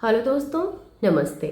Hello दोस्तों, नमस्ते।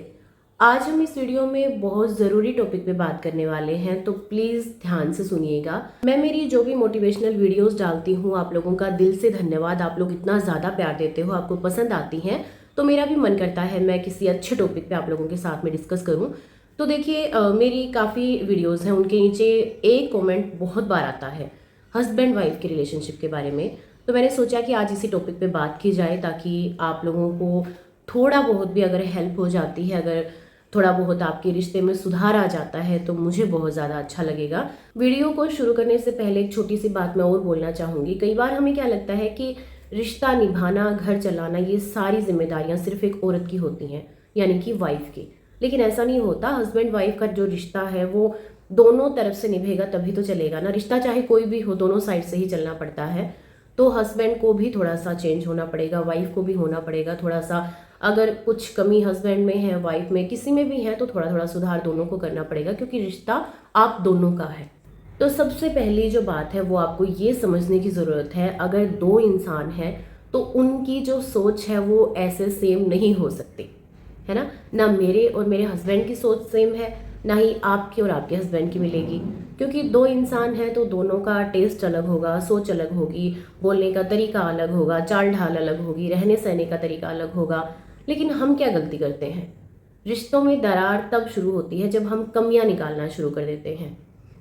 आज हम इस वीडियो में बहुत ज़रूरी टॉपिक पे बात करने वाले हैं, तो प्लीज़ ध्यान से सुनिएगा। मैं मेरी जो भी मोटिवेशनल वीडियोस डालती हूँ, आप लोगों का दिल से धन्यवाद। आप लोग इतना ज़्यादा प्यार देते हो, आपको पसंद आती हैं, तो मेरा भी मन करता है मैं किसी अच्छे टॉपिक पे आप लोगों के साथ में डिस्कस करूँ। तो देखिए, मेरी काफ़ी वीडियोज़ हैं, उनके नीचे एक कॉमेंट बहुत बार आता है हस्बैंड वाइफ के रिलेशनशिप के बारे में। तो मैंने सोचा कि आज इसी टॉपिक पे बात की जाए, ताकि आप लोगों को थोड़ा बहुत भी अगर हेल्प हो जाती है, अगर थोड़ा बहुत आपके रिश्ते में सुधार आ जाता है, तो मुझे बहुत ज़्यादा अच्छा लगेगा। वीडियो को शुरू करने से पहले एक छोटी सी बात मैं और बोलना चाहूँगी। कई बार हमें क्या लगता है कि रिश्ता निभाना, घर चलाना, ये सारी जिम्मेदारियाँ सिर्फ एक औरत की होती हैं, यानी कि वाइफ की। लेकिन ऐसा नहीं होता। हस्बैंड वाइफ का जो रिश्ता है वो दोनों तरफ से निभेगा तभी तो चलेगा ना। रिश्ता चाहे कोई भी हो, दोनों साइड से ही चलना पड़ता है। तो हस्बैंड को भी थोड़ा सा चेंज होना पड़ेगा, वाइफ को भी होना पड़ेगा थोड़ा सा। अगर कुछ कमी हस्बैंड में है, वाइफ में, किसी में भी है, तो थोड़ा थोड़ा सुधार दोनों को करना पड़ेगा, क्योंकि रिश्ता आप दोनों का है। तो सबसे पहली जो बात है वो आपको ये समझने की ज़रूरत है, अगर दो इंसान हैं तो उनकी जो सोच है वो ऐसे सेम नहीं हो सकती, है ना मेरे और मेरे हस्बैंड की सोच सेम है, ना ही आपकी और आपके हस्बैंड की मिलेगी। क्योंकि दो इंसान हैं तो दोनों का टेस्ट अलग होगा, सोच अलग होगी, बोलने का तरीका अलग होगा, चाल ढाल अलग होगी, रहने सहने का तरीका अलग होगा। लेकिन हम क्या गलती करते हैं, रिश्तों में दरार तब शुरू होती है जब हम कमियां निकालना शुरू कर देते हैं।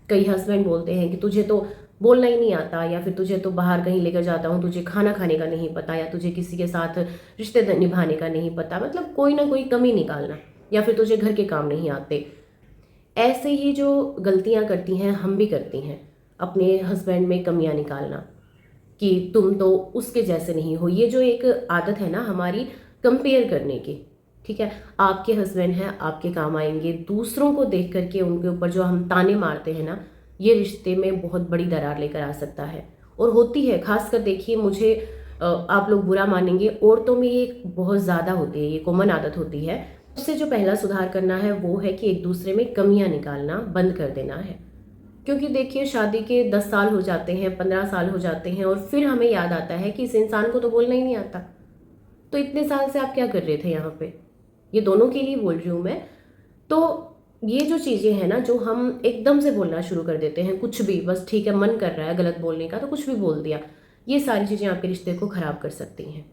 कई हस्बैंड बोलते हैं कि तुझे तो बोलना ही नहीं आता, या फिर तुझे तो बाहर कहीं लेकर जाता हूँ, तुझे खाना खाने का नहीं पता, या तुझे किसी के साथ रिश्ते निभाने का नहीं पता, मतलब कोई ना कोई कमी निकालना, या फिर तुझे घर के काम नहीं आते। ऐसे ही जो गलतियां करती हैं हम भी करती हैं, अपने हस्बैंड में कमियां निकालना कि तुम तो उसके जैसे नहीं हो। ये जो एक आदत है ना हमारी, कंपेयर करने की, ठीक है, आपके हस्बैंड हैं, आपके काम आएंगे, दूसरों को देख करके उनके ऊपर जो हम ताने मारते हैं ना, ये रिश्ते में बहुत बड़ी दरार लेकर आ सकता है। और होती है, खासकर देखिए, मुझे आप लोग बुरा मानेंगे, औरतों में ये बहुत ज़्यादा होती है, ये कॉमन आदत होती है। उससे जो पहला सुधार करना है वो है कि एक दूसरे में कमियां निकालना बंद कर देना है। क्योंकि देखिए, शादी के 10 साल हो जाते हैं, 15 साल हो जाते हैं, और फिर हमें याद आता है कि इस इंसान को तो बोलना ही नहीं आता। तो इतने साल से आप क्या कर रहे थे यहाँ पे? ये दोनों के लिए बोल रही हूँ मैं। तो ये जो चीज़ें हैं ना, जो हम एकदम से बोलना शुरू कर देते हैं, कुछ भी, बस ठीक है मन कर रहा है गलत बोलने का तो कुछ भी बोल दिया, ये सारी चीज़ें आपके रिश्ते को ख़राब कर सकती हैं।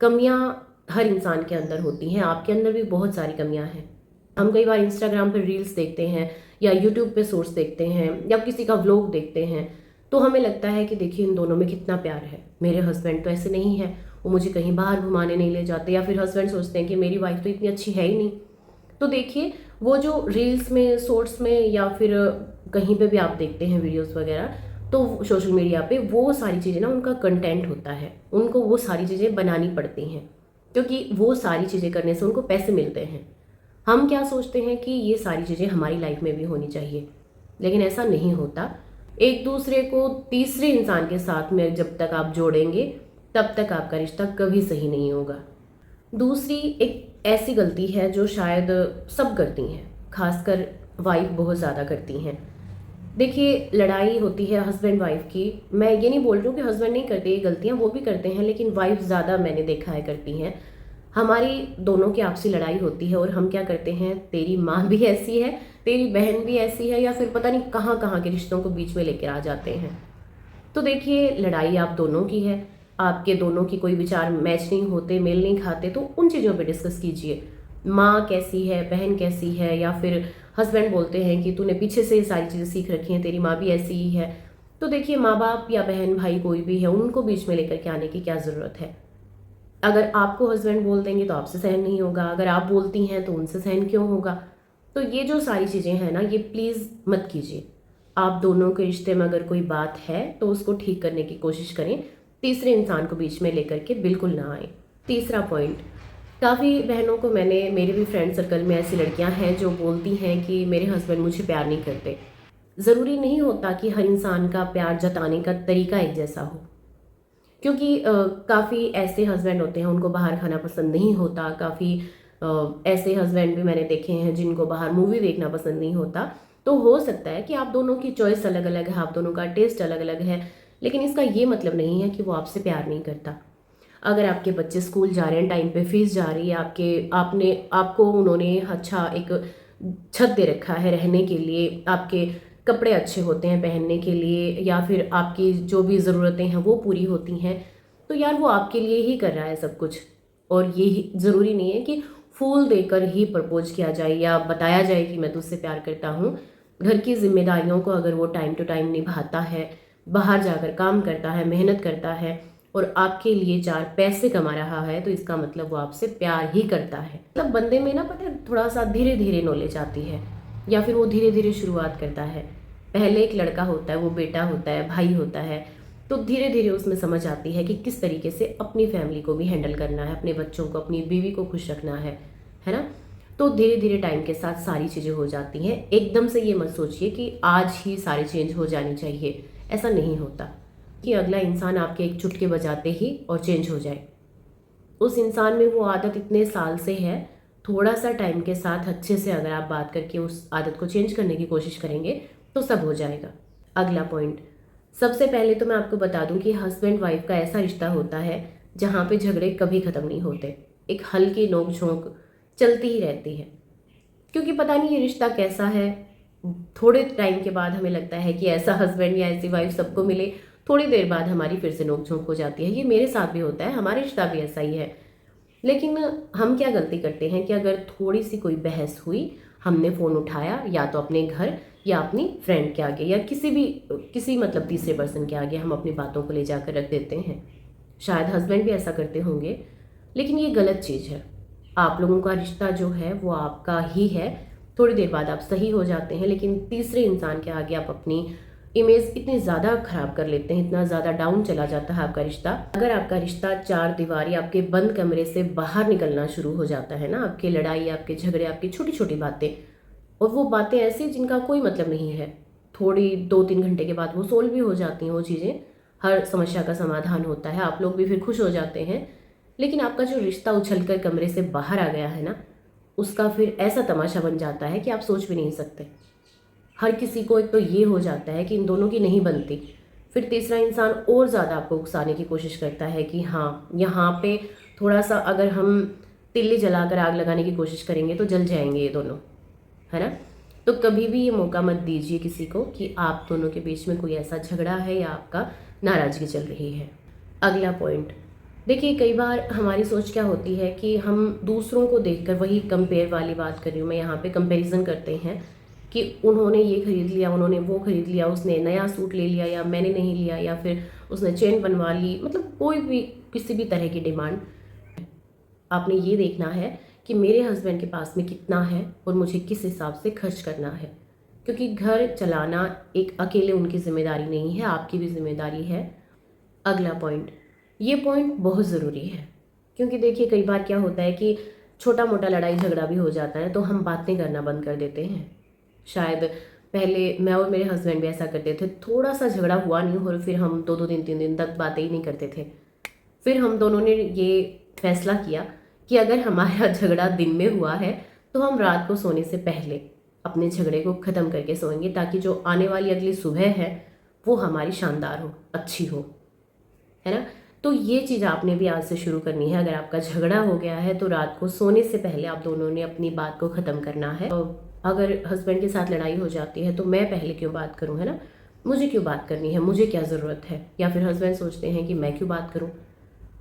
कमियां हर इंसान के अंदर होती हैं, आपके अंदर भी बहुत सारी कमियां हैं। हम कई बार इंस्टाग्राम पर रील्स देखते हैं, या यूट्यूब पे सोर्स देखते हैं, या किसी का व्लॉग देखते हैं, तो हमें लगता है कि देखिए इन दोनों में कितना प्यार है, मेरे हस्बैंड तो ऐसे नहीं है, वो मुझे कहीं बाहर घुमाने नहीं ले जाते, या फिर हस्बैंड सोचते हैं कि मेरी वाइफ तो इतनी अच्छी है ही नहीं। तो देखिए, वो जो रील्स में, शॉर्ट्स में, या फिर कहीं पे भी आप देखते हैं वीडियोस वगैरह, तो सोशल मीडिया पे वो सारी चीज़ें ना उनका कंटेंट होता है, उनको वो सारी चीज़ें बनानी पड़ती हैं, क्योंकि वो सारी चीज़ें करने से उनको पैसे मिलते हैं। हम क्या सोचते हैं कि ये सारी चीज़ें हमारी लाइफ में भी होनी चाहिए, लेकिन ऐसा नहीं होता। एक दूसरे को तीसरे इंसान के साथ में जब तक आप जोड़ेंगे, तब तक आपका रिश्ता कभी सही नहीं होगा। दूसरी एक ऐसी गलती है जो शायद सब करती हैं, खासकर वाइफ बहुत ज़्यादा करती हैं। देखिए, लड़ाई होती है हस्बैंड वाइफ की, मैं ये नहीं बोल रही हूँ कि हस्बैंड नहीं करते ये गलतियाँ, वो भी करते हैं, लेकिन वाइफ ज़्यादा मैंने देखा है करती हैं। हमारी दोनों की आपसी लड़ाई होती है, और हम क्या करते हैं, तेरी माँ भी ऐसी है, तेरी बहन भी ऐसी है, या फिर पता नहीं कहाँ कहाँ के रिश्तों को बीच में लेकर आ जाते हैं। तो देखिए, लड़ाई आप दोनों की है, आपके दोनों की कोई विचार मैच नहीं होते, मेल नहीं खाते, तो उन चीज़ों पे डिस्कस कीजिए। माँ कैसी है, बहन कैसी है, या फिर हस्बैंड बोलते हैं कि तूने पीछे से ये सारी चीज़ें सीख रखी हैं, तेरी माँ भी ऐसी ही है। तो देखिए, माँ बाप या बहन भाई कोई भी है, उनको बीच में लेकर के आने की क्या ज़रूरत है। अगर आपको हस्बैंड बोल देंगे तो आपसे सहन नहीं होगा, अगर आप बोलती हैं तो उनसे सहन क्यों होगा। तो ये जो सारी चीज़ें हैं ना, ये प्लीज़ मत कीजिए। आप दोनों के रिश्ते में अगर कोई बात है तो उसको ठीक करने की कोशिश करें, तीसरे इंसान को बीच में लेकर के बिल्कुल ना आए। तीसरा पॉइंट, काफ़ी बहनों को मैंने, मेरे भी फ्रेंड सर्कल में ऐसी लड़कियां हैं जो बोलती हैं कि मेरे हस्बैंड मुझे प्यार नहीं करते। ज़रूरी नहीं होता कि हर इंसान का प्यार जताने का तरीका एक जैसा हो, क्योंकि काफ़ी ऐसे हस्बैंड होते हैं उनको बाहर खाना पसंद नहीं होता, काफ़ी ऐसे हस्बैंड भी मैंने देखे हैं जिनको बाहर मूवी देखना पसंद नहीं होता। तो हो सकता है कि आप दोनों की चॉइस अलग अलग है, आप दोनों का टेस्ट अलग अलग है, लेकिन इसका ये मतलब नहीं है कि वो आपसे प्यार नहीं करता। अगर आपके बच्चे स्कूल जा रहे हैं, टाइम पे फीस जा रही है, आपको उन्होंने अच्छा एक छत दे रखा है रहने के लिए, आपके कपड़े अच्छे होते हैं पहनने के लिए, या फिर आपकी जो भी ज़रूरतें हैं वो पूरी होती हैं, तो यार वो आपके लिए ही कर रहा है सब कुछ। और ये ज़रूरी नहीं है कि फूल देकर ही प्रपोज किया जाए या बताया जाए कि मैं तुझसे प्यार करता हूँ। घर की जिम्मेदारियों को अगर वो टाइम टू टाइम निभाता है, बाहर जाकर काम करता है, मेहनत करता है और आपके लिए 4 पैसे कमा रहा है, तो इसका मतलब वो आपसे प्यार ही करता है। मतलब बंदे में ना पता है थोड़ा सा धीरे धीरे नॉलेज आती है, या फिर वो धीरे धीरे शुरुआत करता है। पहले एक लड़का होता है, वो बेटा होता है, भाई होता है, तो धीरे धीरे उसमें समझ आती है कि किस तरीके से अपनी फैमिली को भी हैंडल करना है, अपने बच्चों को, अपनी बीवी को खुश रखना है ना। तो धीरे धीरे टाइम के साथ सारी चीज़ें हो जाती हैं। एकदम से ये मत सोचिए कि आज ही सारे चेंज हो जानी चाहिए, ऐसा नहीं होता कि अगला इंसान आपके एक चुटके बजाते ही और चेंज हो जाए। उस इंसान में वो आदत इतने साल से है, थोड़ा सा टाइम के साथ अच्छे से अगर आप बात करके उस आदत को चेंज करने की कोशिश करेंगे तो सब हो जाएगा। अगला पॉइंट, सबसे पहले तो मैं आपको बता दूं कि हस्बैंड वाइफ का ऐसा रिश्ता होता है जहाँ पे झगड़े कभी ख़त्म नहीं होते। एक हल्की नोक झोंक चलती ही रहती है, क्योंकि पता नहीं ये रिश्ता कैसा है। थोड़े टाइम के बाद हमें लगता है कि ऐसा हस्बैंड या ऐसी वाइफ सबको मिले, थोड़ी देर बाद हमारी फिर से नोक झोंक हो जाती है। ये मेरे साथ भी होता है, हमारा रिश्ता भी ऐसा ही है। लेकिन हम क्या गलती करते हैं कि अगर थोड़ी सी कोई बहस हुई, हमने फ़ोन उठाया या तो अपने घर या अपनी फ्रेंड के आगे या किसी मतलब तीसरे पर्सन के आगे हम अपनी बातों को ले जाकर रख देते हैं। शायद हस्बैंड भी ऐसा करते होंगे, लेकिन ये गलत चीज़ है। आप लोगों का रिश्ता जो है वो आपका ही है। थोड़ी देर बाद आप सही हो जाते हैं, लेकिन तीसरे इंसान के आगे आप अपनी इमेज इतनी ज़्यादा ख़राब कर लेते हैं, इतना ज़्यादा डाउन चला जाता है आपका रिश्ता। अगर आपका रिश्ता 4 दीवारी आपके बंद कमरे से बाहर निकलना शुरू हो जाता है ना, आपकी लड़ाई, आपके झगड़े, आपकी छोटी छोटी बातें, और वो बातें ऐसी जिनका कोई मतलब नहीं है, थोड़ी 2-3 घंटे के बाद वो सोल्व भी हो जाती हैं वो चीज़ें, हर समस्या का समाधान होता है, आप लोग भी फिर खुश हो जाते हैं। लेकिन आपका जो रिश्ता उछलकर कमरे से बाहर आ गया है ना, उसका फिर ऐसा तमाशा बन जाता है कि आप सोच भी नहीं सकते। हर किसी को एक तो ये हो जाता है कि इन दोनों की नहीं बनती, फिर तीसरा इंसान और ज़्यादा आपको उकसाने की कोशिश करता है कि हाँ, यहाँ पे थोड़ा सा अगर हम तिल्ली जलाकर आग लगाने की कोशिश करेंगे तो जल जाएंगे ये दोनों, है ना। तो कभी भी ये मौका मत दीजिए किसी को कि आप दोनों के बीच में कोई ऐसा झगड़ा है या आपका नाराज़गी चल रही है। अगला पॉइंट, देखिए कई बार हमारी सोच क्या होती है कि हम दूसरों को देखकर, वही कंपेयर वाली बात कर रही हूँ मैं यहाँ पे, कंपैरिजन करते हैं कि उन्होंने ये खरीद लिया, उन्होंने वो खरीद लिया, उसने नया सूट ले लिया या मैंने नहीं लिया, या फिर उसने चेन बनवा ली, मतलब कोई भी किसी भी तरह की डिमांड। आपने ये देखना है कि मेरे हस्बैंड के पास में कितना है और मुझे किस हिसाब से खर्च करना है, क्योंकि घर चलाना एक अकेले उनकी जिम्मेदारी नहीं है, आपकी भी जिम्मेदारी है। अगला पॉइंट, ये पॉइंट बहुत ज़रूरी है, क्योंकि देखिए कई बार क्या होता है कि छोटा मोटा लड़ाई झगड़ा भी हो जाता है तो हम बातें करना बंद कर देते हैं। शायद पहले मैं और मेरे हस्बैंड भी ऐसा करते थे, थोड़ा सा झगड़ा हुआ नहीं और फिर हम 2-2 दिन 3 दिन तक बातें ही नहीं करते थे। फिर हम दोनों ने ये फैसला किया कि अगर हमारा झगड़ा दिन में हुआ है तो हम रात को सोने से पहले अपने झगड़े को ख़त्म करके सोएंगे, ताकि जो आने वाली अगली सुबह है वो हमारी शानदार हो, अच्छी हो, है ना। तो ये चीज़ आपने भी आज से शुरू करनी है। अगर आपका झगड़ा हो गया है तो रात को सोने से पहले आप दोनों ने अपनी बात को ख़त्म करना है। अगर हस्बैंड के साथ लड़ाई हो जाती है तो मैं पहले क्यों बात करूं, है ना, मुझे क्यों बात करनी है, मुझे क्या ज़रूरत है, या फिर हस्बैंड सोचते हैं कि मैं क्यों बात करूं।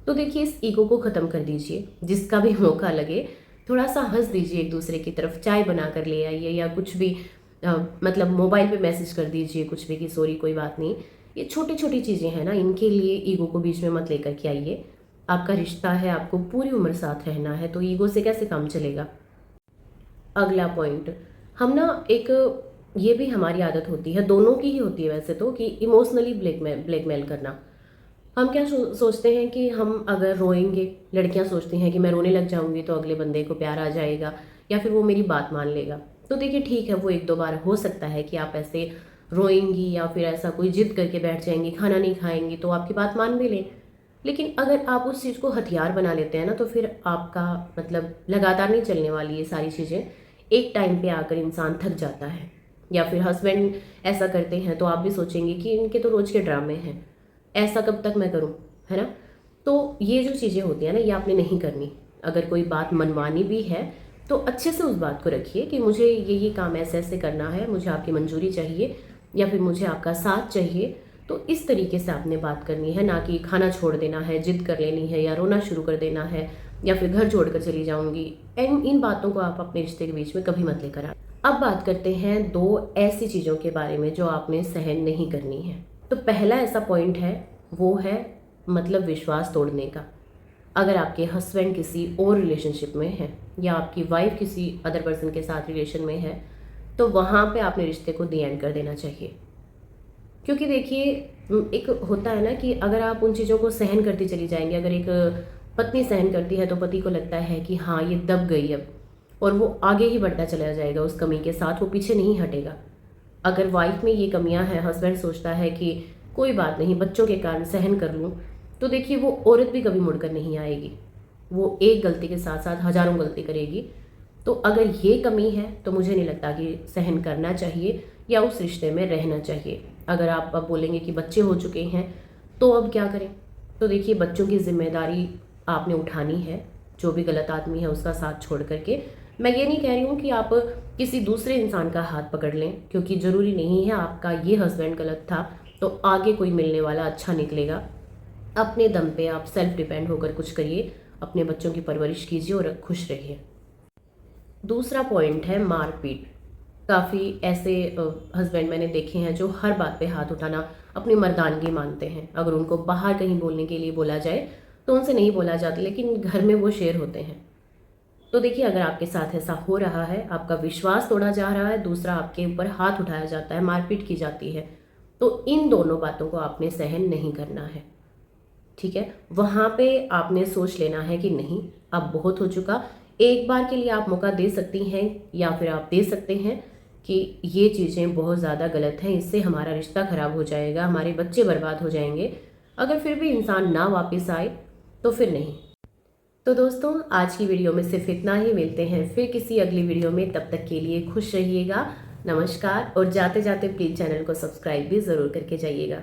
तो देखिए इस ईगो को ख़त्म कर दीजिए, जिसका भी मौका लगे थोड़ा सा हंस दीजिए एक दूसरे की तरफ, चाय बना कर ले आइए या कुछ भी, मतलब मोबाइल पे मैसेज कर दीजिए कुछ भी कि सॉरी कोई बात नहीं। ये छोटी छोटी चीज़ें हैं ना, इनके लिए ईगो को बीच में मत लेकर के आइए। आपका रिश्ता है, आपको पूरी उम्र साथ रहना है, तो ईगो से कैसे काम चलेगा। अगला पॉइंट, हम ना एक, ये भी हमारी आदत होती है, दोनों की ही होती है वैसे तो, कि इमोशनली ब्लैकमेल करना। हम क्या सोचते हैं कि हम अगर रोएंगे, लड़कियां सोचती हैं कि मैं रोने लग जाऊंगी तो अगले बंदे को प्यार आ जाएगा या फिर वो मेरी बात मान लेगा। तो देखिए ठीक है, वो 1-2 बार हो सकता है कि आप ऐसे रोएंगी या फिर ऐसा कोई जिद करके बैठ जाएंगी, खाना नहीं खाएंगी, तो आपकी बात मान भी लें। लेकिन अगर आप उस चीज़ को हथियार बना लेते हैं ना, तो फिर आपका मतलब लगातार नहीं चलने वाली ये सारी चीज़ें। एक टाइम पे आकर इंसान थक जाता है, या फिर हस्बैंड ऐसा करते हैं तो आप भी सोचेंगे कि इनके तो रोज़ के ड्रामे हैं, ऐसा कब तक मैं करूं, है ना। तो ये जो चीज़ें होती हैं ना, ये आपने नहीं करनी। अगर कोई बात मनवानी भी है तो अच्छे से उस बात को रखिए कि मुझे ये काम ऐसे ऐसे करना है, मुझे आपकी मंजूरी चाहिए या फिर मुझे आपका साथ चाहिए। तो इस तरीके से आपने बात करनी है, ना कि खाना छोड़ देना है, जिद कर लेनी है या रोना शुरू कर देना है या फिर घर छोड़कर चली जाऊंगी। इन बातों को आप अपने रिश्ते के बीच में कभी मत लेकर आए। अब बात करते हैं 2 ऐसी चीज़ों के बारे में जो आपने सहन नहीं करनी है। तो पहला ऐसा पॉइंट है, वो है मतलब विश्वास तोड़ने का। अगर आपके हस्बैंड किसी और रिलेशनशिप में है या आपकी वाइफ किसी अदर पर्सन के साथ रिलेशन में है, तो वहाँ पे आपने रिश्ते को दी एंड कर देना चाहिए। क्योंकि देखिए, एक होता है ना कि अगर आप उन चीज़ों को सहन करती चली जाएंगे, अगर एक पत्नी सहन करती है तो पति को लगता है कि हाँ ये दब गई अब, और वो आगे ही बढ़ता चला जाएगा उस कमी के साथ, वो पीछे नहीं हटेगा। अगर वाइफ में ये कमियां हैं, हस्बैंड सोचता है कि कोई बात नहीं, बच्चों के कारण सहन कर लूँ, तो देखिए वो औरत भी कभी मुड़कर नहीं आएगी, वो एक गलती के साथ साथ हजारों गलती करेगी। तो अगर ये कमी है तो मुझे नहीं लगता कि सहन करना चाहिए या उस रिश्ते में रहना चाहिए। अगर आप अब बोलेंगे कि बच्चे हो चुके हैं तो अब क्या करें, तो देखिए बच्चों की जिम्मेदारी आपने उठानी है, जो भी गलत आदमी है उसका साथ छोड़ करके। मैं ये नहीं कह रही हूँ कि आप किसी दूसरे इंसान का हाथ पकड़ लें, क्योंकि ज़रूरी नहीं है आपका ये हस्बैंड गलत था तो आगे कोई मिलने वाला अच्छा निकलेगा। अपने दम पे आप सेल्फ डिपेंड होकर कुछ करिए, अपने बच्चों की परवरिश कीजिए और खुश रहिए। दूसरा पॉइंट है मारपीट। काफ़ी ऐसे हस्बैंड मैंने देखे हैं जो हर बात पे हाथ उठाना अपनी मर्दानगी मानते हैं। अगर उनको बाहर कहीं बोलने के लिए बोला जाए तो उनसे नहीं बोला जाता, लेकिन घर में वो शेर होते हैं। तो देखिए, अगर आपके साथ ऐसा हो रहा है, आपका विश्वास तोड़ा जा रहा है, दूसरा आपके ऊपर हाथ उठाया जाता है, मारपीट की जाती है, तो इन दोनों बातों को आपने सहन नहीं करना है। ठीक है, वहाँ पे आपने सोच लेना है कि नहीं, अब बहुत हो चुका। एक बार के लिए आप मौका दे सकती हैं या फिर आप दे सकते हैं कि ये चीज़ें बहुत ज़्यादा गलत हैं, इससे हमारा रिश्ता ख़राब हो जाएगा, हमारे बच्चे बर्बाद हो जाएंगे। अगर फिर भी इंसान ना वापस आए तो फिर नहीं। तो दोस्तों, आज की वीडियो में सिर्फ इतना ही। मिलते हैं फिर किसी अगली वीडियो में, तब तक के लिए खुश रहिएगा। नमस्कार। और जाते जाते प्लीज़ चैनल को सब्सक्राइब भी ज़रूर करके जाइएगा।